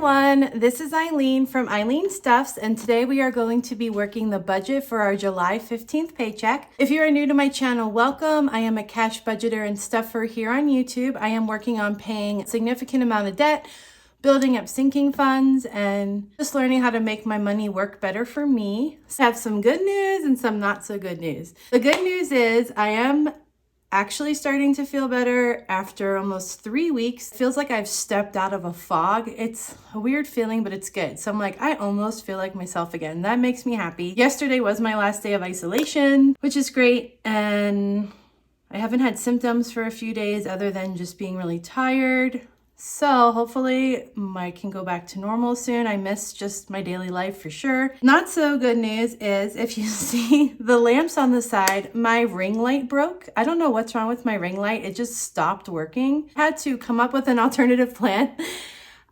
everyone, this is Eileen from Eileen Stuffs, and today we are going to be working the budget for our July 15th paycheck. If you are new to my channel, welcome. I am a cash budgeter and stuffer here on YouTube. I am working on paying a significant amount of debt, building up sinking funds, and just learning how to make my money work better for me. So I have some good news and some not so good news. The good news is I am actually starting to feel better after almost 3 weeks. It feels like I've stepped out of a fog. It's a weird feeling, but it's good. So I'm like, I almost feel like myself again. That makes me happy. Yesterday was my last day of isolation, which is great. And I haven't had symptoms for a few days other than just being really tired. So hopefully I can go back to normal soon. I miss just my daily life for sure. Not so good news is if you see the lamps on the side, my ring light broke. I don't know what's wrong with my ring light. It just stopped working. I had to come up with an alternative plan.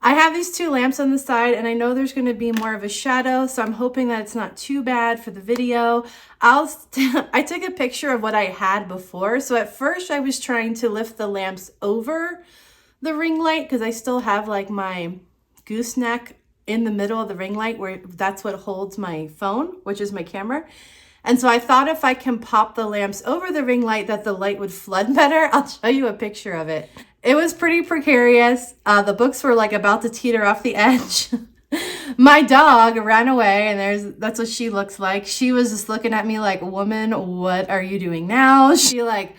I have these two lamps on the side and I know there's going to be more of a shadow, so I'm hoping that it's not too bad for the video. I took a picture of what I had before. So at first I was trying to lift the lamps over the ring light because I still have like my gooseneck in the middle of the ring light where that's what holds my phone, which is my camera. And so I thought if I can pop the lamps over the ring light that the light would flood better. I'll show you a picture of it. It was pretty precarious. The books were like about to teeter off the edge. My dog ran away and that's what she looks like. She was just looking at me like, woman, what are you doing now? She like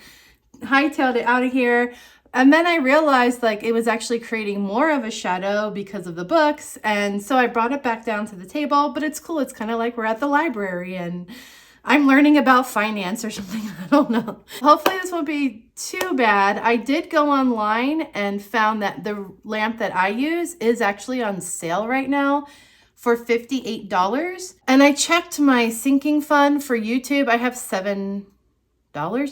hightailed it out of here. And then I realized like it was actually creating more of a shadow because of the books. And so I brought it back down to the table, but it's cool. It's kind of like we're at the library and I'm learning about finance or something. I don't know. Hopefully this won't be too bad. I did go online and found that the lamp that I use is actually on sale right now for $58. And I checked my sinking fund for YouTube. I have $7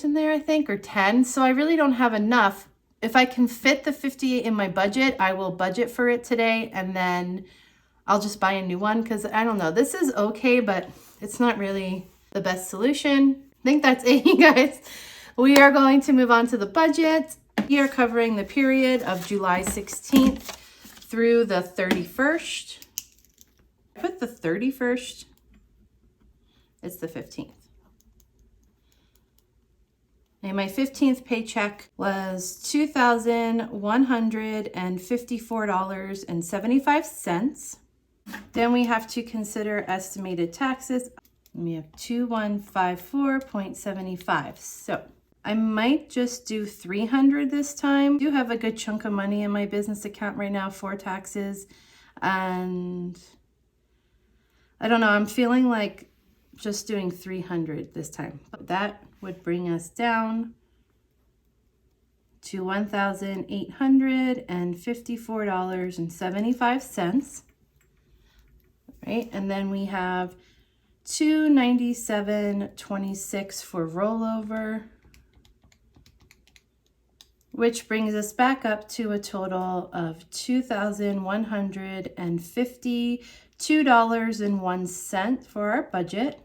in there, I think, or 10. So I really don't have enough. If I can fit the 58 in my budget, I will budget for it today and then I'll just buy a new one because I don't know. This is okay, but it's not really the best solution. I think that's it, you guys. We are going to move on to the budget. We are covering the period of July 16th through the 31st. I put the 31st. It's the 15th. And my 15th paycheck was $2,154.75. Then we have to consider estimated taxes. We have 2,154.75. So I might just do $300 this time. I do have a good chunk of money in my business account right now for taxes. And I don't know, I'm feeling like just doing $300 this time. That would bring us down to $1,854.75. Right, and then we have $297.26 for rollover, which brings us back up to a total of $2,152.01 for our budget.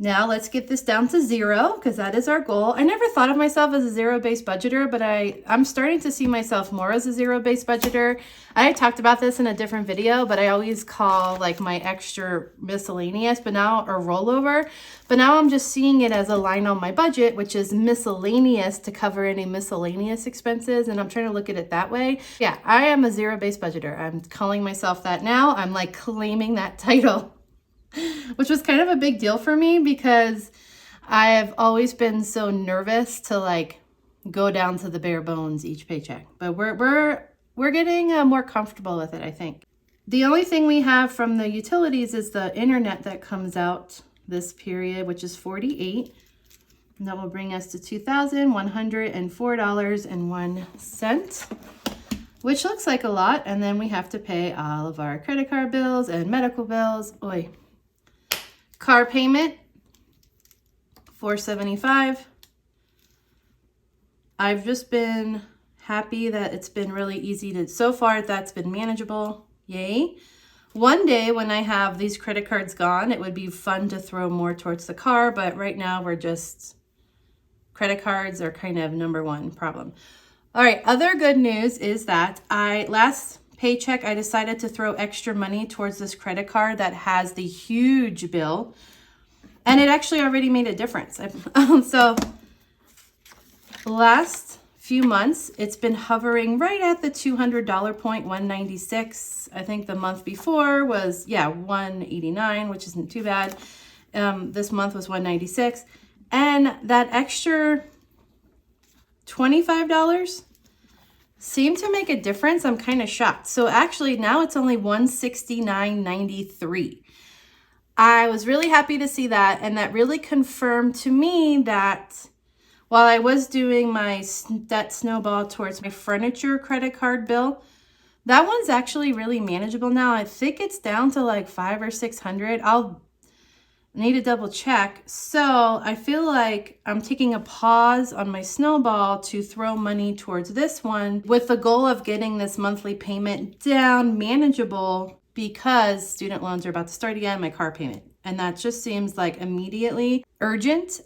Now let's get this down to zero because that is our goal. I never thought of myself as a zero-based budgeter, but I'm starting to see myself more as a zero-based budgeter. I talked about this in a different video, but I always call like my extra miscellaneous, or rollover. But now I'm just seeing it as a line on my budget, which is miscellaneous to cover any miscellaneous expenses. And I'm trying to look at it that way. Yeah, I am a zero-based budgeter. I'm calling myself that now. I'm like claiming that title, which was kind of a big deal for me because I have always been so nervous to like go down to the bare bones each paycheck. But we're getting more comfortable with it, I think. The only thing we have from the utilities is the internet that comes out this period, which is $48. And that will bring us to $2,104.01. Which looks like a lot. And then we have to pay all of our credit card bills and medical bills. Oy. Car payment, $475. I've just been happy that it's been really easy to, so far that's been manageable. Yay. One day when I have these credit cards gone, it would be fun to throw more towards the car, but right now credit cards are kind of number one problem. All right, other good news is that last paycheck, I decided to throw extra money towards this credit card that has the huge bill. And it actually already made a difference. So last few months, it's been hovering right at the $200 point, 196. I think the month before was, 189, which isn't too bad. This month was 196. And that extra $25 seemed to make a difference. I'm kind of shocked. So actually now it's only $169.93. I was really happy to see that, and that really confirmed to me that while I was doing my debt snowball towards my furniture credit card bill, that one's actually really manageable now. I think it's down to like $500 or $600. I'll need to double check. So I feel like I'm taking a pause on my snowball to throw money towards this one with the goal of getting this monthly payment down manageable, because student loans are about to start again, my car payment. And that just seems like immediately urgent,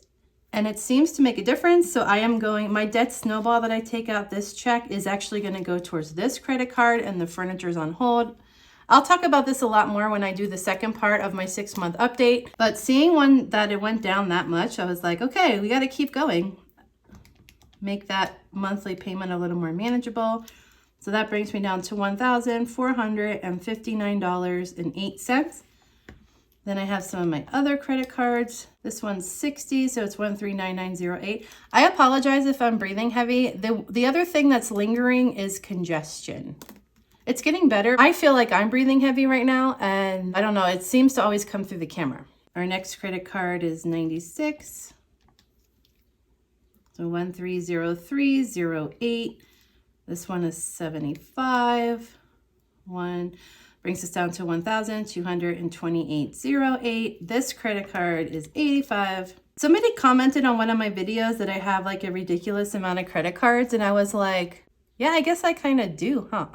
and it seems to make a difference. So I am going, my debt snowball that I take out this check is actually going to go towards this credit card, and the furniture's on hold. I'll talk about this a lot more when I do the second part of my 6-month update. But seeing that it went down that much, I was like, okay, we got to keep going. Make that monthly payment a little more manageable. So that brings me down to $1,459.08. Then I have some of my other credit cards. This one's 60, so it's 139,908. I apologize if I'm breathing heavy. The other thing that's lingering is congestion. It's getting better. I feel like I'm breathing heavy right now, and I don't know, it seems to always come through the camera. Our next credit card is 96. So 130308. This one is 75. Brings us down to 1,228.08. This credit card is 85. Somebody commented on one of my videos that I have like a ridiculous amount of credit cards, and I was like, yeah, I guess I kind of do, huh?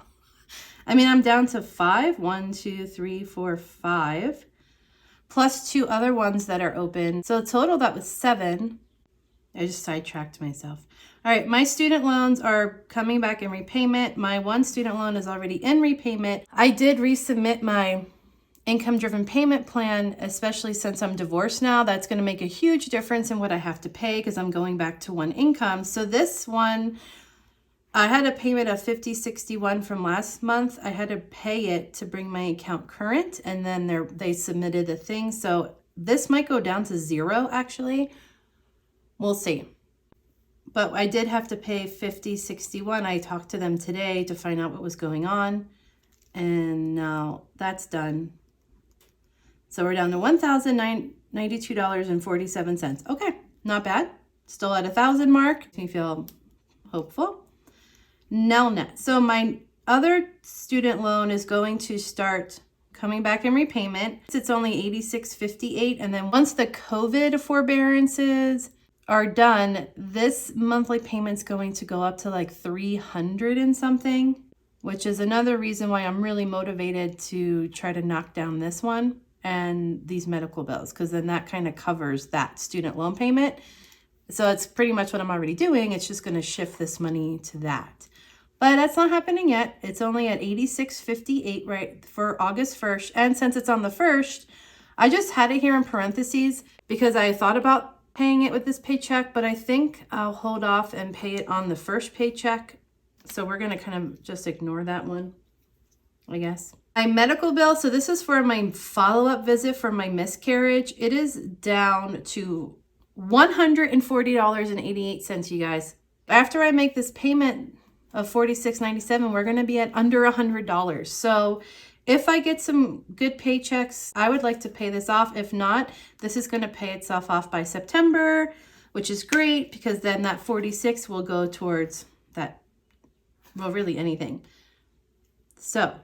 I mean, I'm down to 5. 1, 2, 3, 4, 5. Plus 2 other ones that are open. So total, that was 7. I just sidetracked myself. All right, my student loans are coming back in repayment. My one student loan is already in repayment. I did resubmit my income-driven payment plan, especially since I'm divorced now. That's going to make a huge difference in what I have to pay because I'm going back to one income. So this one, I had a payment of $50.61 from last month. I had to pay it to bring my account current, and then they submitted the thing. So this might go down to 0, actually. We'll see. But I did have to pay $50.61. I talked to them today to find out what was going on, and now that's done. So we're down to $1,092.47. Okay, not bad. Still at 1,000 mark. Makes me feel hopeful. Nelnet. So my other student loan is going to start coming back in repayment. It's only $86.58, and then once the COVID forbearances are done, this monthly payment's going to go up to like $300 and something, which is another reason why I'm really motivated to try to knock down this one and these medical bills, because then that kind of covers that student loan payment. So it's pretty much what I'm already doing. It's just going to shift this money to that. But that's not happening yet. It's only at $86.58 right for August 1st. And since it's on the 1st, I just had it here in parentheses because I thought about paying it with this paycheck, but I think I'll hold off and pay it on the first paycheck. So we're going to kind of just ignore that one, I guess. My medical bill, so this is for my follow-up visit for my miscarriage. It is down to $140.88, you guys. After I make this payment of $46.97, we're going to be at under $100. So if I get some good paychecks, I would like to pay this off. If not, this is going to pay itself off by September, which is great because then that 46 will go towards that, well, really anything. So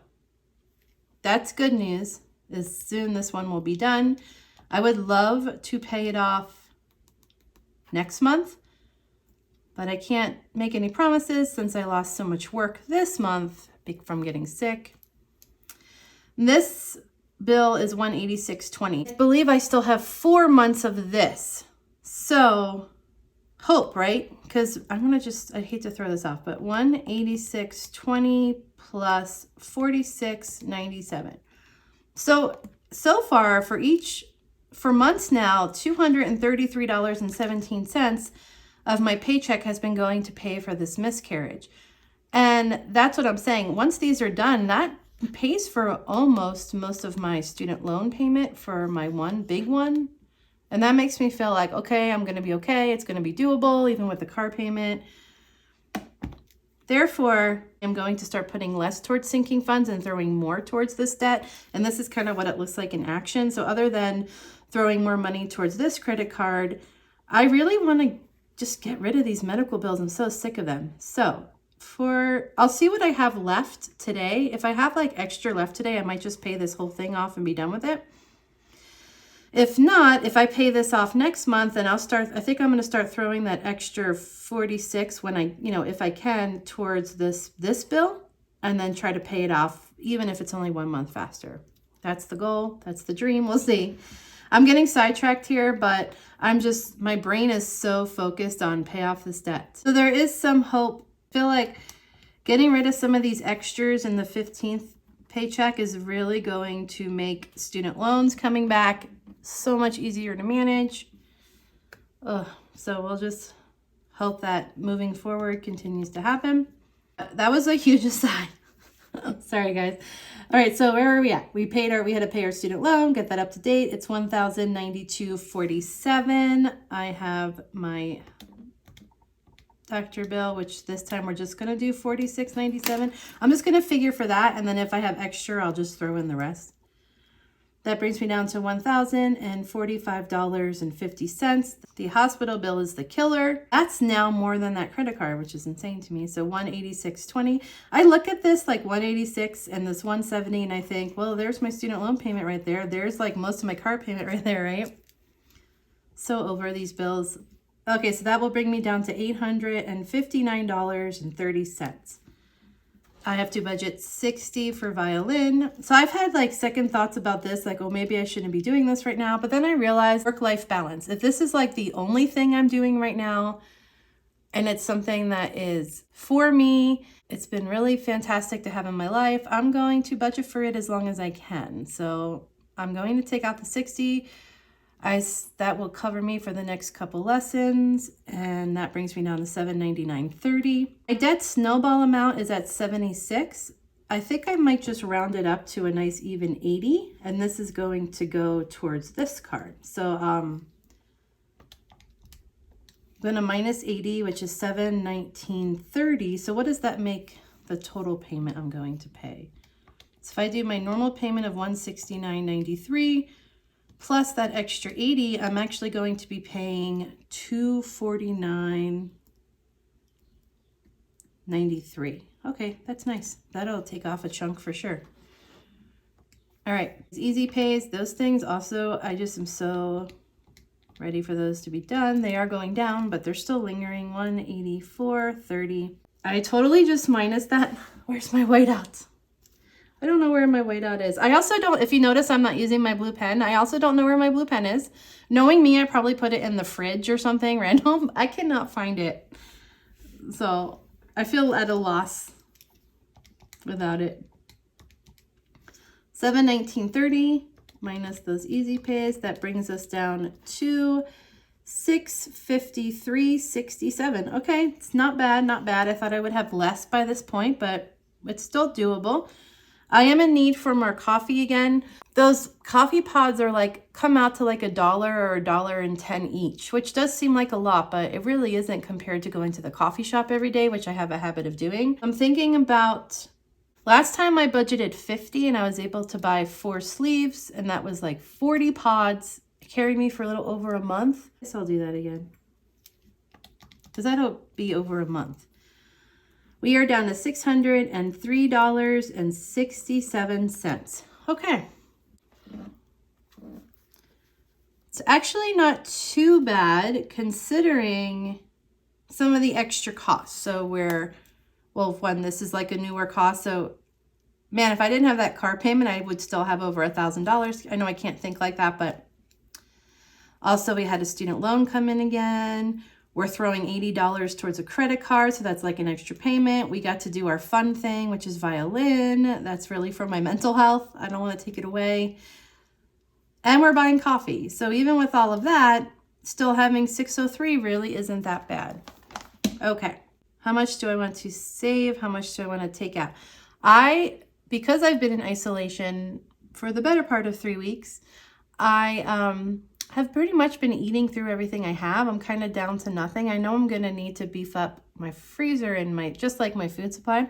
that's good news. As soon this one will be done. I would love to pay it off next month, but I can't make any promises since I lost so much work this month from getting sick. This bill is $186.20. I believe I still have 4 months of this. So hope, right? Because I'm gonna I hate to throw this off, but 186.20 plus 46.97. So far for months now, $233.17 of my paycheck has been going to pay for this miscarriage. And that's what I'm saying. Once these are done, that pays for almost most of my student loan payment for my one big one. And that makes me feel like, okay, I'm going to be okay. It's going to be doable, even with the car payment. Therefore, I'm going to start putting less towards sinking funds and throwing more towards this debt. And this is kind of what it looks like in action. So other than throwing more money towards this credit card, I really want to just get rid of these medical bills. I'm so sick of them. So I'll see what I have left today. If I have like extra left today, I might just pay this whole thing off and be done with it. If not, if I pay this off next month, then I think I'm going to start throwing that extra 46 when if I can, towards this bill, and then try to pay it off, even if it's only 1 month faster. That's the goal. That's the dream. We'll see. I'm getting sidetracked here, but my brain is so focused on pay off this debt. So there is some hope. I feel like getting rid of some of these extras in the 15th paycheck is really going to make student loans coming back so much easier to manage. So we'll just hope that moving forward continues to happen. That was a huge aside. Sorry, guys. All right, so where are we at? We had to pay our student loan, get that up to date. It's $1,092.47. I have my doctor bill, which this time we're just going to do $46.97. I'm just going to figure for that, and then if I have extra, I'll just throw in the rest. That brings me down to $1,045.50. The hospital bill is the killer. That's now more than that credit card, which is insane to me. So $186.20. I look at this like $186 and this $170, and I think, well, there's my student loan payment right there. There's like most of my car payment right there, right? So over these bills. Okay, so that will bring me down to $859.30. I have to budget $60 for violin. So I've had like second thoughts about this, like, oh, maybe I shouldn't be doing this right now. But then I realized work-life balance. If this is like the only thing I'm doing right now, and it's something that is for me, it's been really fantastic to have in my life, I'm going to budget for it as long as I can. So I'm going to take out the $60. That will cover me for the next couple lessons, and that brings me down to $799.30. My debt snowball amount is at $76. I think I might just round it up to a nice even $80, and this is going to go towards this card. So I'm going to minus $80, which is $719.30. So what does that make the total payment I'm going to pay? So if I do my normal payment of $169.93, plus that extra $80, I'm actually going to be paying $249.93. Okay, that's nice. That'll take off a chunk for sure. All right, easy pays, those things also, I just am so ready for those to be done. They are going down, but they're still lingering. $184.30. I totally just minus that. Where's my whiteout? I don't know where my whiteout is. I also don't, if you notice, I'm not using my blue pen. I also don't know where my blue pen is. Knowing me, I probably put it in the fridge or something random. I cannot find it. So I feel at a loss without it. $719.30 minus those easy pays. That brings us down to $653.67. Okay, it's not bad, not bad. I thought I would have less by this point, but it's still doable. I am in need for more coffee again. Those coffee pods are like, come out to like $1 or $1.10 each, which does seem like a lot, but it really isn't compared to going to the coffee shop every day, which I have a habit of doing. I'm thinking about, last time I budgeted $50 and I was able to buy 4 sleeves, and that was like 40 pods. It carried me for a little over a month. I guess I'll do that again, because that'll be over a month. We are down to $603.67. Okay. It's actually not too bad considering some of the extra costs. So one, this is like a newer cost. So man, if I didn't have that car payment, I would still have over $1,000. I know I can't think like that, but also we had a student loan come in again. We're throwing $80 towards a credit card, so that's like an extra payment. We got to do our fun thing, which is violin. That's really for my mental health. I don't want to take it away. And we're buying coffee. So even with all of that, still having 603 really isn't that bad. Okay, how much do I want to save? How much do I want to take out? Because I've been in isolation for the better part of 3 weeks, I have pretty much been eating through everything I have. I'm kind of down to nothing. I know I'm going to need to beef up my freezer and just like my food supply.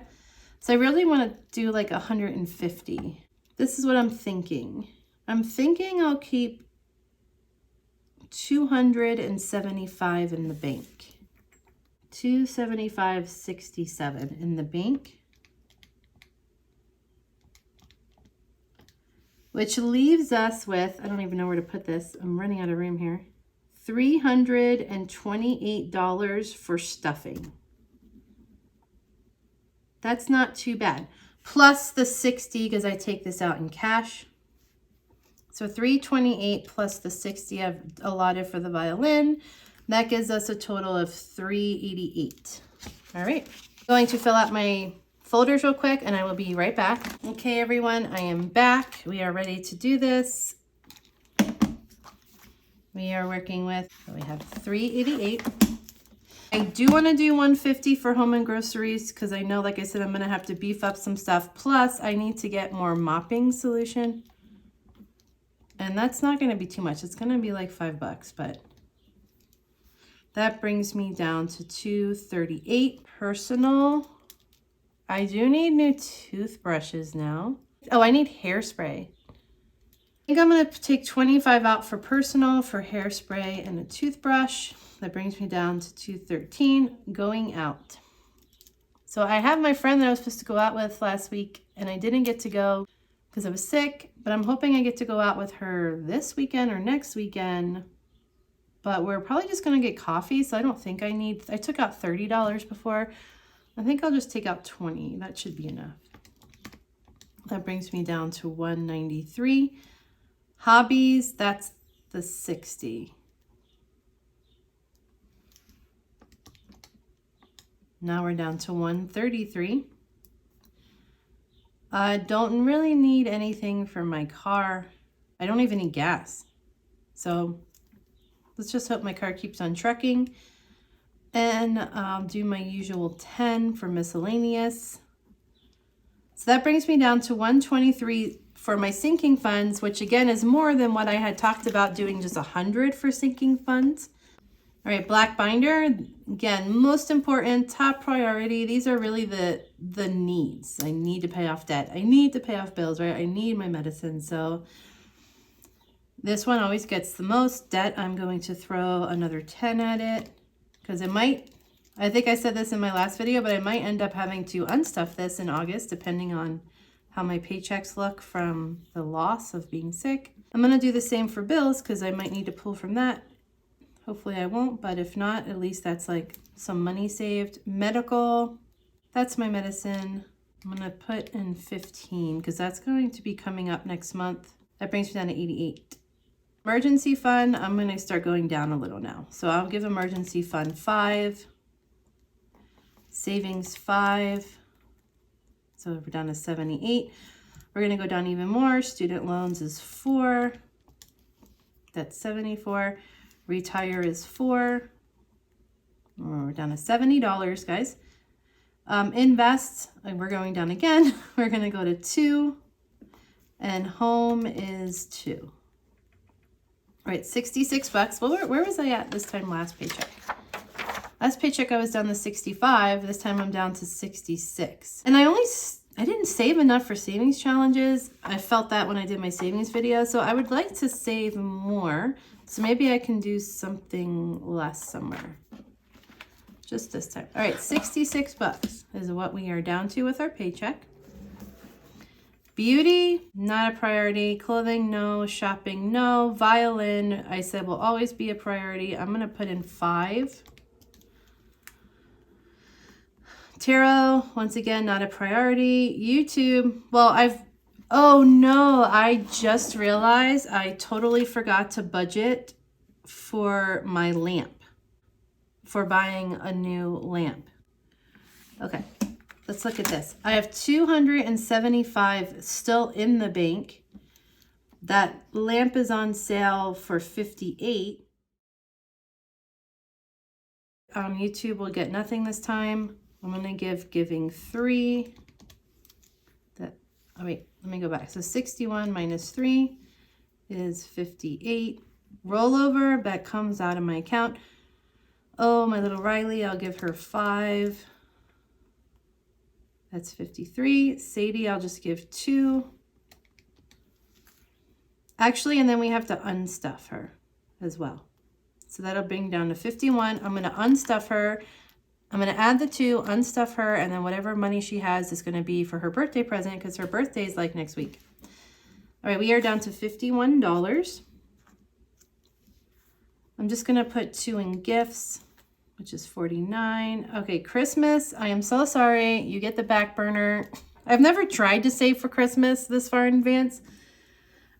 So I really want to do like 150. This is what I'm thinking. I'm thinking I'll keep 275 in the bank. 275.67 in the bank. Which leaves us with, I don't even know where to put this. I'm running out of room here. $328 for stuffing. That's not too bad. Plus the 60 because I take this out in cash. So 328 plus the 60 I've allotted for the violin. That gives us a total of 388. All right. I'm going to fill out my folders real quick and I will be right back. Okay, everyone, I am back. We are ready to do this. We are working with, we have 388. I do want to do 150 for home and groceries because I know, like I said, I'm going to have to beef up some stuff. Plus, I need to get more mopping solution. And that's not going to be too much. It's going to be like $5, but that brings me down to 238. Personal. I do need new toothbrushes now. Oh, I need hairspray. I think I'm going to take 25 out for personal, for hairspray and a toothbrush. That brings me down to 213 going out. So I have my friend that I was supposed to go out with last week and I didn't get to go because I was sick, but I'm hoping I get to go out with her this weekend or next weekend. But we're probably just going to get coffee, so I don't think I took out $30 before. I think I'll just take out 20. That should be enough. That brings me down to 193. Hobbies, that's the 60. Now we're down to 133. I don't really need anything for my car. I don't even need gas. So let's just hope my car keeps on trucking. And I'll do my usual 10 for miscellaneous. So that brings me down to 123 for my sinking funds, which again is more than what I had talked about doing just 100 for sinking funds. All right, black binder, again, most important, top priority. These are really the needs. I need to pay off debt. I need to pay off bills, right? I need my medicine. So this one always gets the most. Debt, I'm going to throw another 10 at it. Because it might, I think I said this in my last video, but I might end up having to unstuff this in August, depending on how my paychecks look from the loss of being sick. I'm going to do the same for bills because I might need to pull from that. Hopefully I won't, but if not, at least that's like some money saved. Medical, that's my medicine. I'm going to put in 15 because that's going to be coming up next month. That brings me down to 88. Emergency fund, I'm going to start going down a little now. So I'll give emergency fund 5. Savings 5. So we're down to 78. We're going to go down even more. Student loans is 4. That's 74. Retire is 4. We're down to $70, guys. Invest, we're going down again. We're going to go to 2. And home is 2. All right, $66. Well, where was I at this time last paycheck? Last paycheck I was down to 65. This time I'm down to 66. And I didn't save enough for savings challenges. I felt that when I did my savings video. So I would like to save more. So maybe I can do something less somewhere. Just this time. All right, $66 is what we are down to with our paycheck. Beauty, not a priority. Clothing, no. Shopping, no. Violin, I said will always be a priority. I'm going to put in 5. Tarot, once again, not a priority. YouTube, well, oh no, I just realized I totally forgot to budget for my lamp. for buying a new lamp. Okay, let's look at this. I have $275 still in the bank. That lamp is on sale for $58. YouTube will get nothing this time. I'm gonna give giving 3. Oh wait, let me go back. So 61 minus 3 is 58. Rollover, that comes out of my account. Oh, my little Riley, I'll give her 5. That's 53. Sadie, I'll just give 2. Actually, and then we have to unstuff her as well. So that'll bring down to 51. I'm gonna unstuff her. I'm gonna add the 2, unstuff her, and then whatever money she has is gonna be for her birthday present because her birthday is like next week. All right, we are down to $51. I'm just gonna put 2 in gifts, which is 49. Okay, Christmas, I am so sorry. You get the back burner. I've never tried to save for Christmas this far in advance.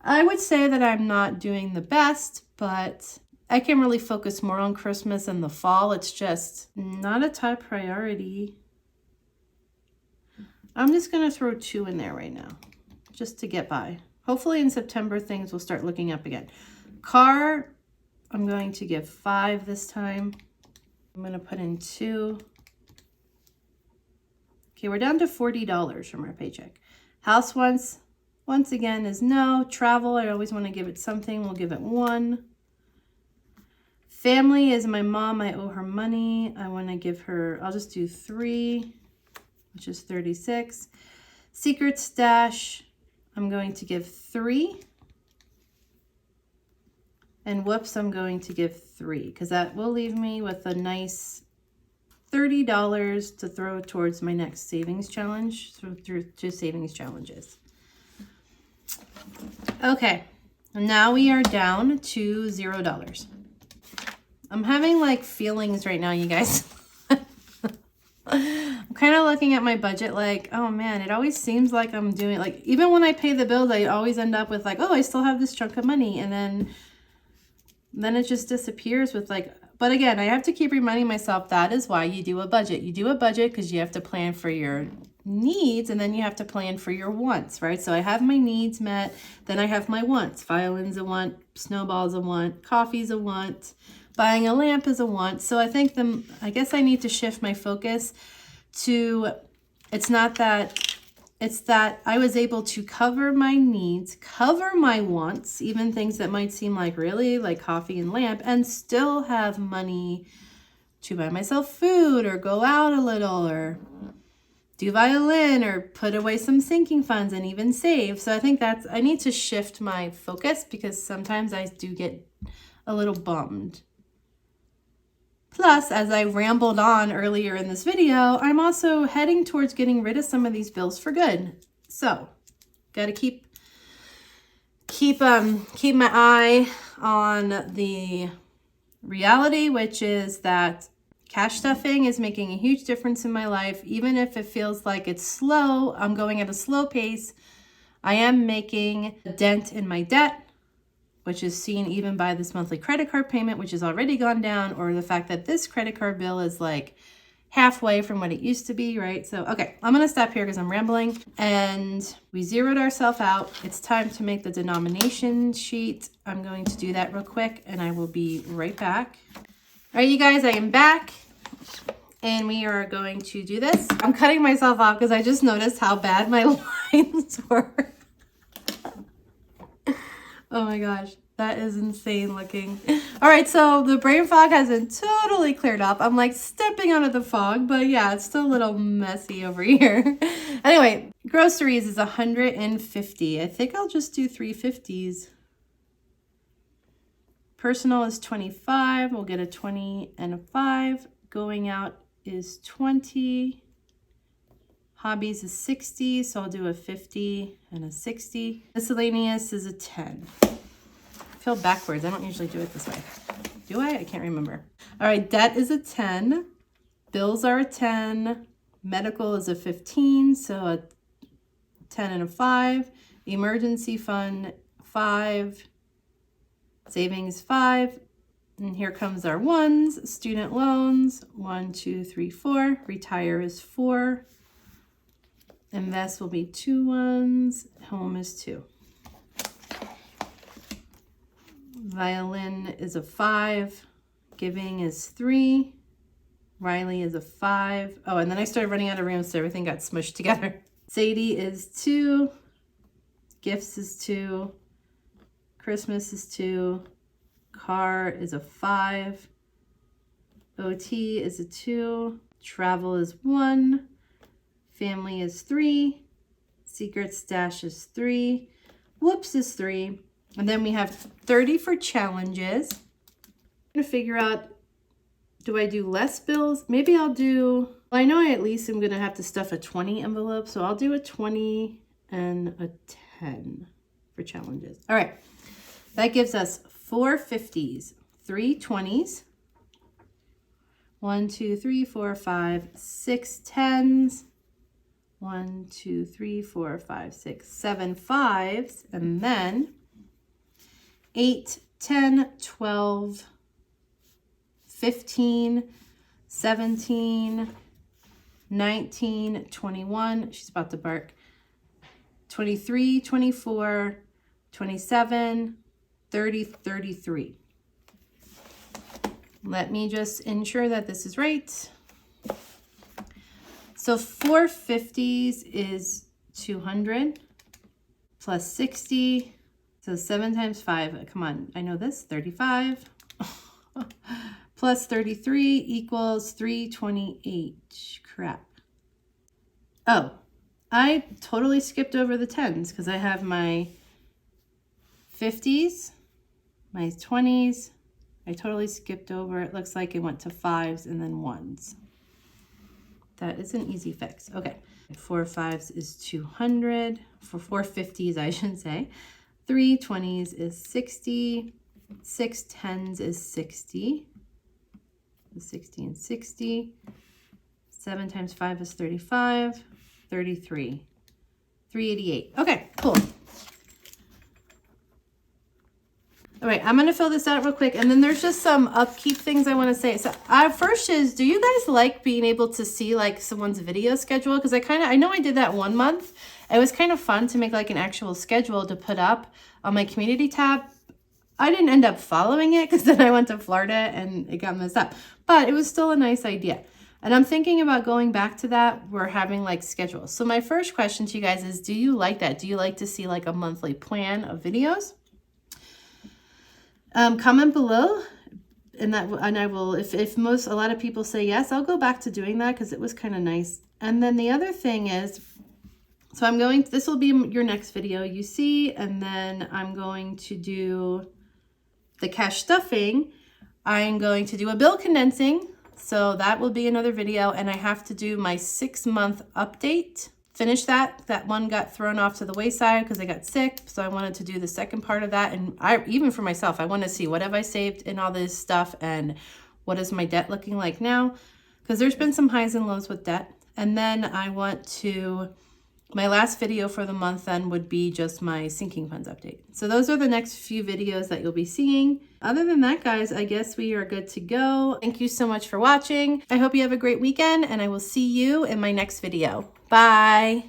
I would say that I'm not doing the best, but I can really focus more on Christmas and the fall. It's just not a top priority. I'm just gonna throw 2 in there right now, just to get by. Hopefully in September, things will start looking up again. Car, I'm going to give 5 this time. I'm gonna put in 2. Okay, we're down to $40 from our paycheck. House once again is no. Travel, I always wanna give it something. We'll give it 1. Family is my mom. I owe her money. I wanna give her, I'll just do 3, which is 36. Secret stash, I'm going to give 3. And whoops, I'm going to give 3 because that will leave me with a nice $30 to throw towards my next savings challenge, through 2 savings challenges. Okay, now we are down to $0. I'm having like feelings right now, you guys. I'm kind of looking at my budget like, oh man, it always seems like I'm doing, like, even when I pay the bills, I always end up with like, oh, I still have this chunk of money. And then it just disappears with like, but again, I have to keep reminding myself that is why you do a budget. You do a budget because you have to plan for your needs and then you have to plan for your wants, right? So I have my needs met, then I have my wants. Violin's a want, snowball's a want, coffee's a want, buying a lamp is a want. So I think I guess I need to shift my focus to, it's that I was able to cover my needs, cover my wants, even things that might seem like really like coffee and lamp, and still have money to buy myself food or go out a little or do violin or put away some sinking funds and even save. So I think I need to shift my focus because sometimes I do get a little bummed. Plus, as I rambled on earlier in this video, I'm also heading towards getting rid of some of these bills for good. So, got to keep my eye on the reality, which is that cash stuffing is making a huge difference in my life. Even if it feels like it's slow, I'm going at a slow pace. I am making a dent in my debt, which is seen even by this monthly credit card payment, which has already gone down, or the fact that this credit card bill is like halfway from what it used to be, right? So, okay, I'm gonna stop here because I'm rambling. And we zeroed ourselves out. It's time to make the denomination sheet. I'm going to do that real quick and I will be right back. All right, you guys, I am back and we are going to do this. I'm cutting myself off because I just noticed how bad my lines were. Oh my gosh, that is insane looking. All right, so the brain fog hasn't totally cleared up. I'm like stepping out of the fog, but yeah, it's still a little messy over here. Anyway, groceries is 150. I think I'll just do 350s. Personal is 25. We'll get a 20 and a 5. Going out is 20. Hobbies is 60, so I'll do a 50 and a 60. Miscellaneous is a 10. I feel backwards. I don't usually do it this way. Do I? I can't remember. All right, debt is a 10. Bills are a 10. Medical is a 15, so a 10 and a 5. Emergency fund, 5. Savings, 5. And here comes our ones, student loans, 1, 2, 3, 4. Retire is 4. Invest will be 2 ones. Home is 2. Violin is a 5. Giving is 3. Riley is a 5. Oh, and then I started running out of room, so everything got smushed together. Sadie is 2. Gifts is 2. Christmas is 2. Car is a 5. OT is a 2. Travel is 1. Family is 3. Secret stash is 3. Whoops is 3. And then we have 30 for challenges. I'm going to figure out, do I do less bills? Maybe I'll do, well, I know I at least am going to have to stuff a 20 envelope. So I'll do a 20 and a 10 for challenges. All right. That gives us 4 50s, 3 20s, 1, 2, 3, 4, 5, 6 10s, 1, 2, 3, 4, 5, 6, 7 5s, and then 8, 10, 12, 15, 17, 19, 21, she's about to bark, 23, 24, 27, 30, 33. Let me just ensure that this is right. So 4 50s is 200 plus 60. So 7 times 5, come on, I know this, 35. Plus 33 equals 328. Crap. Oh, I totally skipped over the 10s because I have my 50s, my 20s. I totally skipped over. It looks like it went to 5s and then 1s. That is an easy fix. Okay. 4 5s is 200. For 4 50s, I should say. 3 20s is 60. 6 10s is 60. 60 and 60. 7 times 5 is 35. 33. 388. Okay, cool. All right, I'm going to fill this out real quick. And then there's just some upkeep things I want to say. So first is, do you guys like being able to see like someone's video schedule? Because I know I did that one month. It was kind of fun to make like an actual schedule to put up on my community tab. I didn't end up following it because then I went to Florida and it got messed up. But it was still a nice idea. And I'm thinking about going back to that. We're having like schedules. So my first question to you guys is, do you like that? Do you like to see like a monthly plan of videos? Comment below, and I will, if a lot of people say yes, I'll go back to doing that because it was kind of nice. And then the other thing is, so this will be your next video you see, and then I'm going to do the cash stuffing. I'm going to do a bill condensing, so that will be another video, and I have to do my 6-month update. Finish that. That one got thrown off to the wayside because I got sick. So I wanted to do the second part of that. And even for myself, I want to see what have I saved in all this stuff and what is my debt looking like now? Because there's been some highs and lows with debt. And then I want to, my last video for the month then would be just my sinking funds update. So those are the next few videos that you'll be seeing. Other than that, guys, I guess we are good to go. Thank you so much for watching. I hope you have a great weekend, and I will see you in my next video. Bye.